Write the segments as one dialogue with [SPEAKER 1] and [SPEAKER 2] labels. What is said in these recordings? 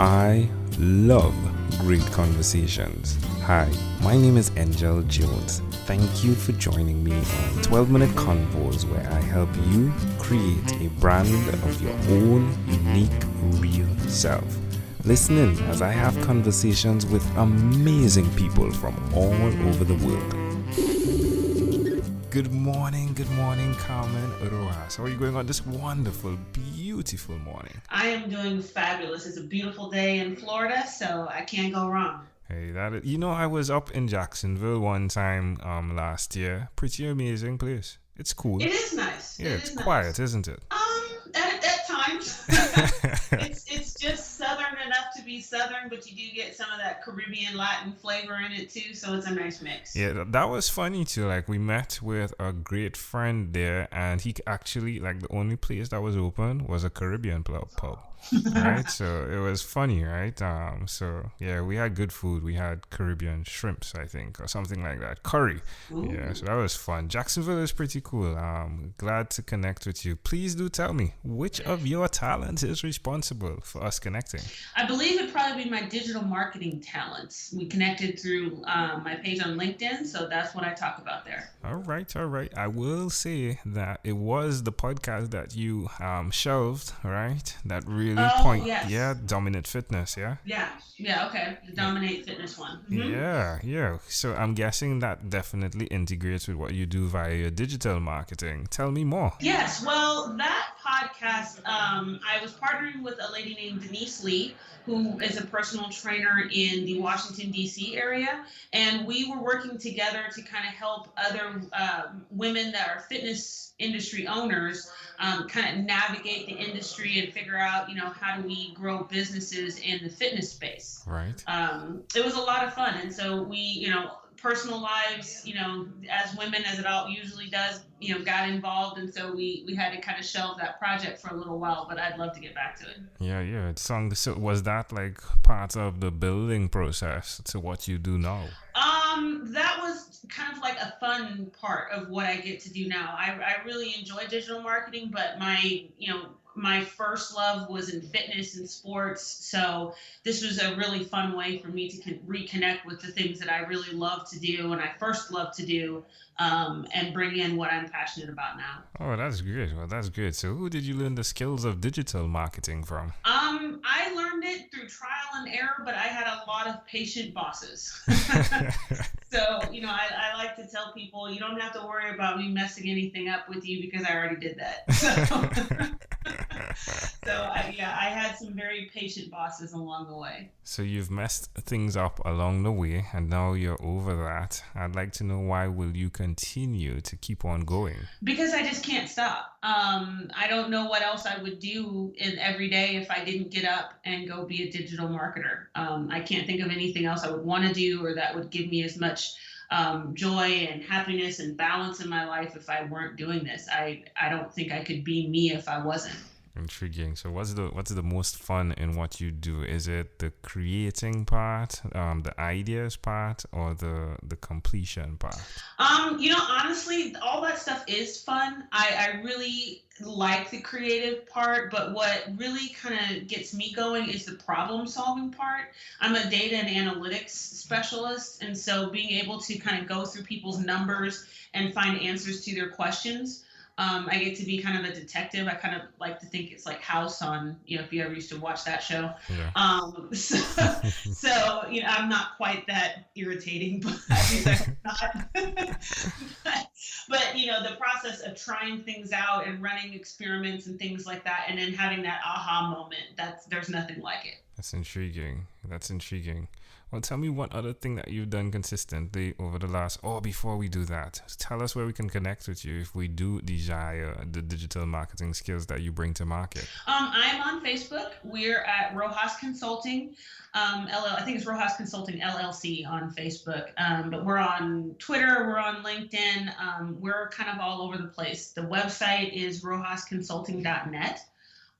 [SPEAKER 1] I love great conversations. Hi, my name is Angel Jones. Thank you for joining me on 12-minute convos where I help you create a brand of your own unique, real self. Listen in as I have conversations with amazing people from all over the world. Good morning, Carmen Rojas. How are you going on this wonderful, beautiful morning?
[SPEAKER 2] I am doing fabulous. It's a beautiful day in Florida, so I can't go wrong.
[SPEAKER 1] Hey, I was up in Jacksonville one time last year. Pretty amazing place. It's cool.
[SPEAKER 2] It is nice.
[SPEAKER 1] Yeah,
[SPEAKER 2] It
[SPEAKER 1] it's
[SPEAKER 2] is
[SPEAKER 1] quiet,
[SPEAKER 2] nice.
[SPEAKER 1] isn't it?
[SPEAKER 2] At times, it's just southern enough to be southern, but you do get some of that Caribbean Latin flavor in it too. So it's a nice mix.
[SPEAKER 1] Yeah, that was funny too. Like we met with a great friend there, and he actually the only place that was open was a Caribbean pub. Right, so it was funny, right? So yeah, we had good food. We had Caribbean shrimps, I think, or something like that, curry.
[SPEAKER 2] Ooh.
[SPEAKER 1] Yeah, so that was fun. Jacksonville is pretty cool. Glad to connect with you. Please do tell me which of your talents is responsible for us connecting.
[SPEAKER 2] I believe it'd probably be my digital marketing talents. We connected through my page on LinkedIn, so that's what I talk about there.
[SPEAKER 1] All right. I will say that it was the podcast that you shelved, right? That really
[SPEAKER 2] Yes.
[SPEAKER 1] yeah, Dominant Fitness, yeah?
[SPEAKER 2] Yeah, okay. The Dominate Fitness one. Mm-hmm.
[SPEAKER 1] Yeah. So I'm guessing that definitely integrates with what you do via your digital marketing. Tell me more.
[SPEAKER 2] Yes, well, that podcast, I was partnering with a lady named Denise Lee, who is a personal trainer in the Washington, D.C. area. And we were working together to kind of help other women that are fitness industry owners kind of navigate the industry and figure out, how do we grow businesses in the fitness space.
[SPEAKER 1] Right.
[SPEAKER 2] It was a lot of fun. And so we, personal lives, as women, as it all usually does, got involved. And so we had to kind of shelve that project for a little while, but I'd love to get back to it.
[SPEAKER 1] Yeah. So was that like part of the building process to what you do now?
[SPEAKER 2] That was kind of like a fun part of what I get to do now. I really enjoy digital marketing, but my first love was in fitness and sports. So this was a really fun way for me to reconnect with the things that I really love to do and I first loved to do, and bring in what I'm passionate about now.
[SPEAKER 1] Oh, that's great. Well, that's good. So who did you learn the skills of digital marketing from?
[SPEAKER 2] I learned it through trial and error, but I had a lot of patient bosses. So, I like to tell people, you don't have to worry about me messing anything up with you because I already did that. So I had some very patient bosses along the way.
[SPEAKER 1] So you've messed things up along the way, and now you're over that. I'd like to know, why will you continue to keep on going?
[SPEAKER 2] Because I just can't stop. I don't know what else I would do in every day if I didn't get up and go be a digital marketer. I can't think of anything else I would want to do or that would give me as much joy and happiness and balance in my life if I weren't doing this. I don't think I could be me if I wasn't.
[SPEAKER 1] Intriguing. So what's the most fun in what you do? Is it the creating part, the ideas part, or the completion part?
[SPEAKER 2] Honestly, all that stuff is fun. I really like the creative part, but what really kind of gets me going is the problem solving part. I'm a data and analytics specialist, and so being able to kind of go through people's numbers and find answers to their questions. I get to be kind of a detective. I kind of like to think it's like House on, if you ever used to watch that show.
[SPEAKER 1] Yeah.
[SPEAKER 2] So I'm not quite that irritating, but at least I'm not. but the process of trying things out and running experiments and things like that, and then having that aha moment, there's nothing like it.
[SPEAKER 1] That's intriguing. Well, tell me one other thing that you've done consistently over the last... Oh, before we do that, tell us where we can connect with you if we do desire the digital marketing skills that you bring to market.
[SPEAKER 2] I'm on Facebook. We're at Rojas Consulting I think it's Rojas Consulting LLC on Facebook. But we're on Twitter. We're on LinkedIn. We're kind of all over the place. The website is rojasconsulting.net.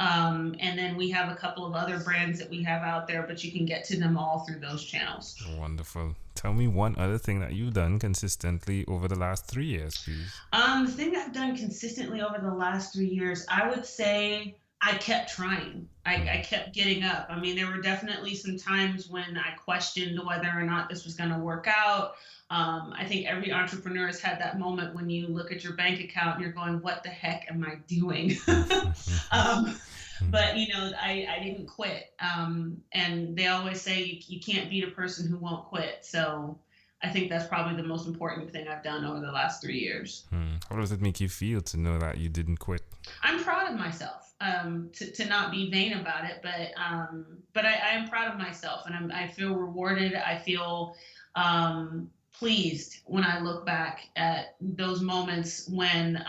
[SPEAKER 2] And then we have a couple of other brands that we have out there, but you can get to them all through those channels.
[SPEAKER 1] Wonderful. Tell me one other thing that you've done consistently over the last 3 years, please.
[SPEAKER 2] The thing I've done consistently over the last 3 years, I would say I kept trying. I kept getting up. I mean, there were definitely some times when I questioned whether or not this was going to work out. I think every entrepreneur has had that moment when you look at your bank account and you're going, what the heck am I doing? um, but, I didn't quit. And they always say you can't beat a person who won't quit. So I think that's probably the most important thing I've done over the last 3 years.
[SPEAKER 1] How does it make you feel to know that you didn't quit?
[SPEAKER 2] I'm proud of myself. To not be vain about it, but I am proud of myself, and I feel rewarded. I feel pleased when I look back at those moments when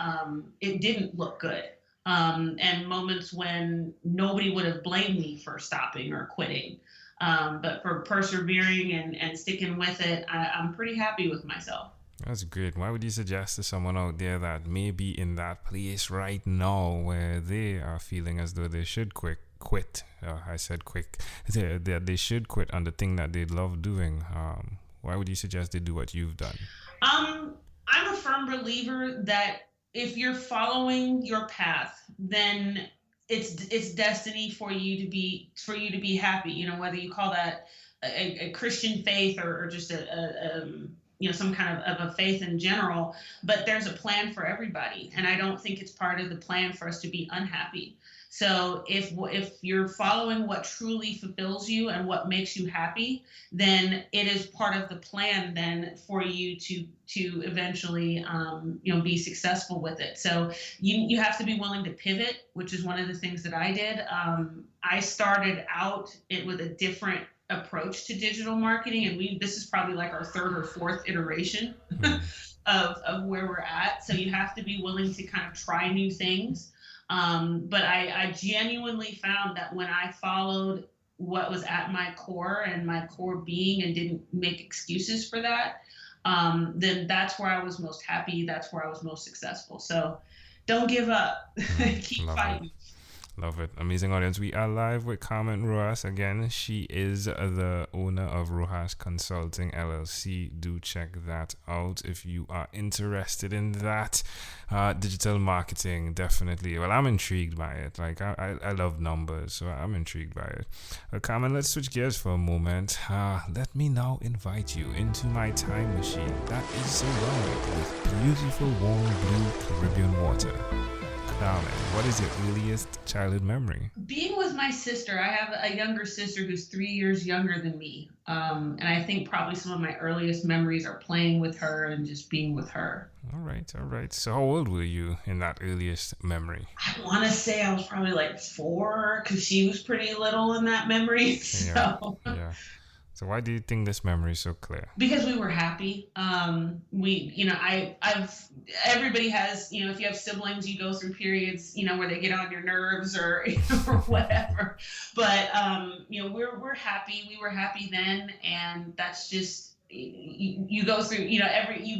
[SPEAKER 2] it didn't look good, and moments when nobody would have blamed me for stopping or quitting. But for persevering and sticking with it, I'm pretty happy with myself.
[SPEAKER 1] That's great. Why would you suggest to someone out there that may be in that place right now where they are feeling as though they should quit? I said quick. They should quit on the thing that they love doing. Why would you suggest they do what you've done?
[SPEAKER 2] I'm a firm believer that if you're following your path, then it's destiny for you to be happy. Whether you call that a Christian faith or just some kind of a faith in general, but there's a plan for everybody. And I don't think it's part of the plan for us to be unhappy. So if you're following what truly fulfills you and what makes you happy, then it is part of the plan then for you to eventually, be successful with it. So you have to be willing to pivot, which is one of the things that I did. I started out with a different approach to digital marketing, and this is probably like our third or fourth iteration of where we're at. So you have to be willing to kind of try new things. But I genuinely found that when I followed what was at my core and my core being and didn't make excuses for that, then that's where I was most happy. That's where I was most successful. So don't give up. Keep fighting.
[SPEAKER 1] Love it. Amazing audience. We are live with Carmen Rojas. Again, she is the owner of Rojas Consulting LLC. Do check that out if you are interested in that. Digital marketing, definitely. Well, I'm intrigued by it. Like, I love numbers, so I'm intrigued by it. Carmen, let's switch gears for a moment. Let me now invite you into my time machine that is surrounded with beautiful, warm, blue Caribbean water. Carmen, what is your earliest childhood memory?
[SPEAKER 2] Being with my sister. I have a younger sister who's 3 years younger than me. And I think probably some of my earliest memories are playing with her and just being with her.
[SPEAKER 1] All right. So how old were you in that earliest memory?
[SPEAKER 2] I want to say I was probably like 4, because she was pretty little in that memory. So.
[SPEAKER 1] Yeah. So why do you think this memory is so clear? Because
[SPEAKER 2] we were happy. Everybody has, if you have siblings, you go through periods, where they get on your nerves or whatever. But, we're happy. We were happy then. And that's just, you go through, you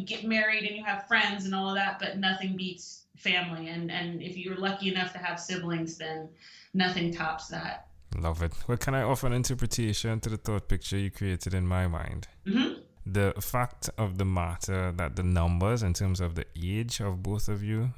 [SPEAKER 2] get married and you have friends and all of that, but nothing beats family. And if you're lucky enough to have siblings, then nothing tops that.
[SPEAKER 1] Love it. Well, can I offer an interpretation to the thought picture you created in my mind?
[SPEAKER 2] Mm-hmm.
[SPEAKER 1] The fact of the matter that the numbers in terms of the age of both of you,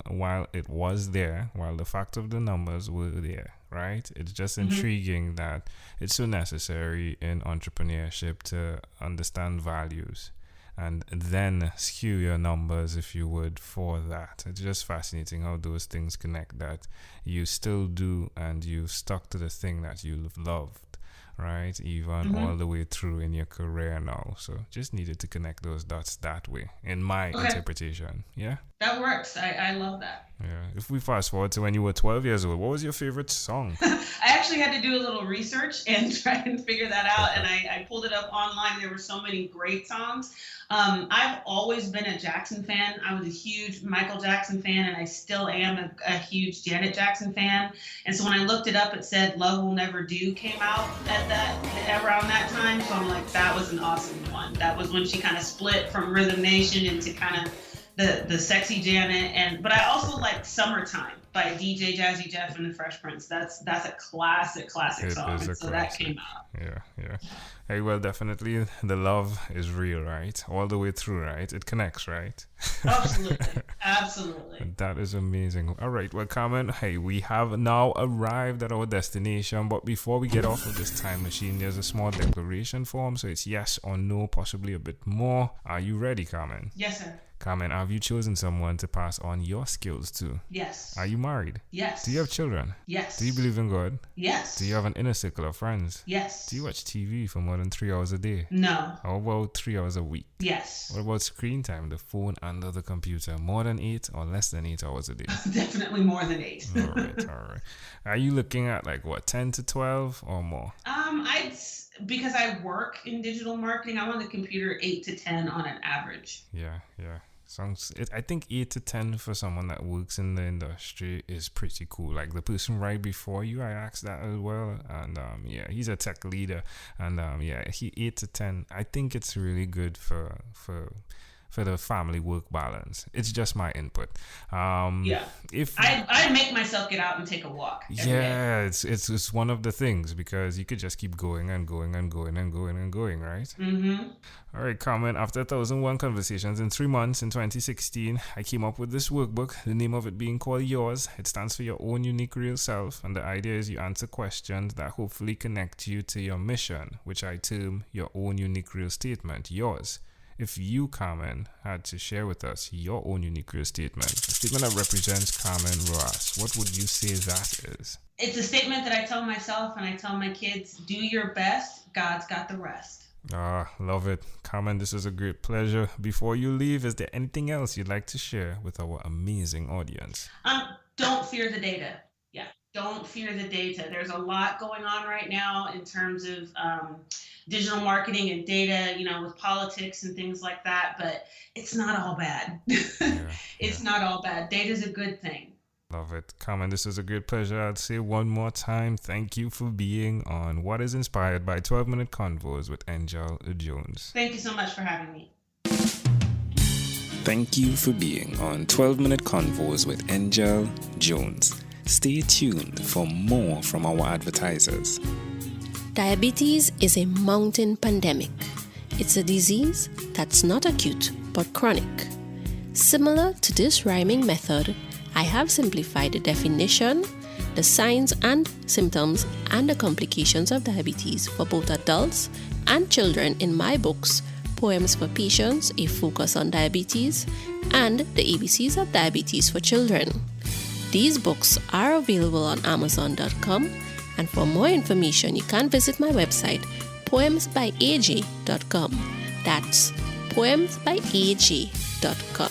[SPEAKER 1] while the fact of the numbers were there, right? It's just intriguing that it's so necessary in entrepreneurship to understand values and then skew your numbers, if you would, for that. It's just fascinating how those things connect, that you still do and you stuck to the thing that you loved, right? Even all the way through in your career now. So just needed to connect those dots that way, in my interpretation. Yeah?
[SPEAKER 2] That works. I love that.
[SPEAKER 1] Yeah. If we fast forward to when you were 12 years old, what was your favorite song?
[SPEAKER 2] I actually had to do a little research and try and figure that out. And I pulled it up online. There were so many great songs. I've always been a Jackson fan. I was a huge Michael Jackson fan, and I still am a huge Janet Jackson fan. And so when I looked it up, it said Love Will Never Do came out around that time. So I'm like, that was an awesome one. That was when she kind of split from Rhythm Nation into kind of the sexy Janet. But I also like Summertime. by DJ Jazzy Jeff and the Fresh Prince. That's a classic song. So that came out.
[SPEAKER 1] Yeah. Hey, well, definitely the love is real, right? All the way through, right? It connects, right?
[SPEAKER 2] Absolutely.
[SPEAKER 1] That is amazing. All right, well, Carmen, hey, we have now arrived at our destination, but before we get off of this time machine, there's a small declaration form, so it's yes or no, possibly a bit more. Are you ready, Carmen?
[SPEAKER 2] Yes, sir.
[SPEAKER 1] Carmen, have you chosen someone to pass on your skills to?
[SPEAKER 2] Yes.
[SPEAKER 1] Are you married?
[SPEAKER 2] Yes.
[SPEAKER 1] Do you have children?
[SPEAKER 2] Yes.
[SPEAKER 1] Do you believe in God?
[SPEAKER 2] Yes.
[SPEAKER 1] Do you have an inner circle of friends?
[SPEAKER 2] Yes.
[SPEAKER 1] Do you watch TV for more than 3 hours a day?
[SPEAKER 2] No.
[SPEAKER 1] How about 3 hours a week?
[SPEAKER 2] Yes.
[SPEAKER 1] What about screen time, the phone and the computer? More than 8 or less than 8 hours a day?
[SPEAKER 2] Definitely more than 8.
[SPEAKER 1] All right. Are you looking at 10 to 12 or more?
[SPEAKER 2] Because I work in digital marketing, I'm on the computer 8 to 10 on an average.
[SPEAKER 1] Yeah. I think 8 to 10 for someone that works in the industry is pretty cool. Like the person right before you, I asked that as well, and he's a tech leader, and he 8 to 10. I think it's really good for the family work balance. It's just my input. If
[SPEAKER 2] I make myself get out and take a walk.
[SPEAKER 1] It's one of the things, because you could just keep going and going, right?
[SPEAKER 2] Mm-hmm.
[SPEAKER 1] All right, Carmen, after 1,001 conversations in 3 months in 2016, I came up with this workbook, the name of it being called Yours. It stands for your own unique real self, and the idea is you answer questions that hopefully connect you to your mission, which I term your own unique real statement, yours. If you, Carmen, had to share with us your own unique real statement, a statement that represents Carmen Rojas, what would you say that is?
[SPEAKER 2] It's a statement that I tell myself and I tell my kids, do your best, God's got the rest.
[SPEAKER 1] Love it. Carmen, this is a great pleasure. Before you leave, is there anything else you'd like to share with our amazing audience?
[SPEAKER 2] Don't fear the data. Yeah, don't fear the data. There's a lot going on right now in terms of digital marketing and data, with politics and things like that, but it's not all bad. It's not all bad. Data's a good thing.
[SPEAKER 1] Love it. Carmen, this is a great pleasure. I'd say one more time, thank you for being on What is Inspired by 12-Minute Convos with Angel Jones.
[SPEAKER 2] Thank you so much for having me.
[SPEAKER 1] Thank you for being on 12-Minute Convos with Angel Jones. Stay tuned for more from our advertisers.
[SPEAKER 3] Diabetes is a mountain pandemic. It's a disease that's not acute but chronic. Similar to this rhyming method, I have simplified the definition, the signs and symptoms, and the complications of diabetes for both adults and children in my books, Poems for Patients, A Focus on Diabetes, and The ABCs of Diabetes for Children. These books are available on Amazon.com, and for more information, you can visit my website, poemsbyaj.com. That's poemsbyaj.com.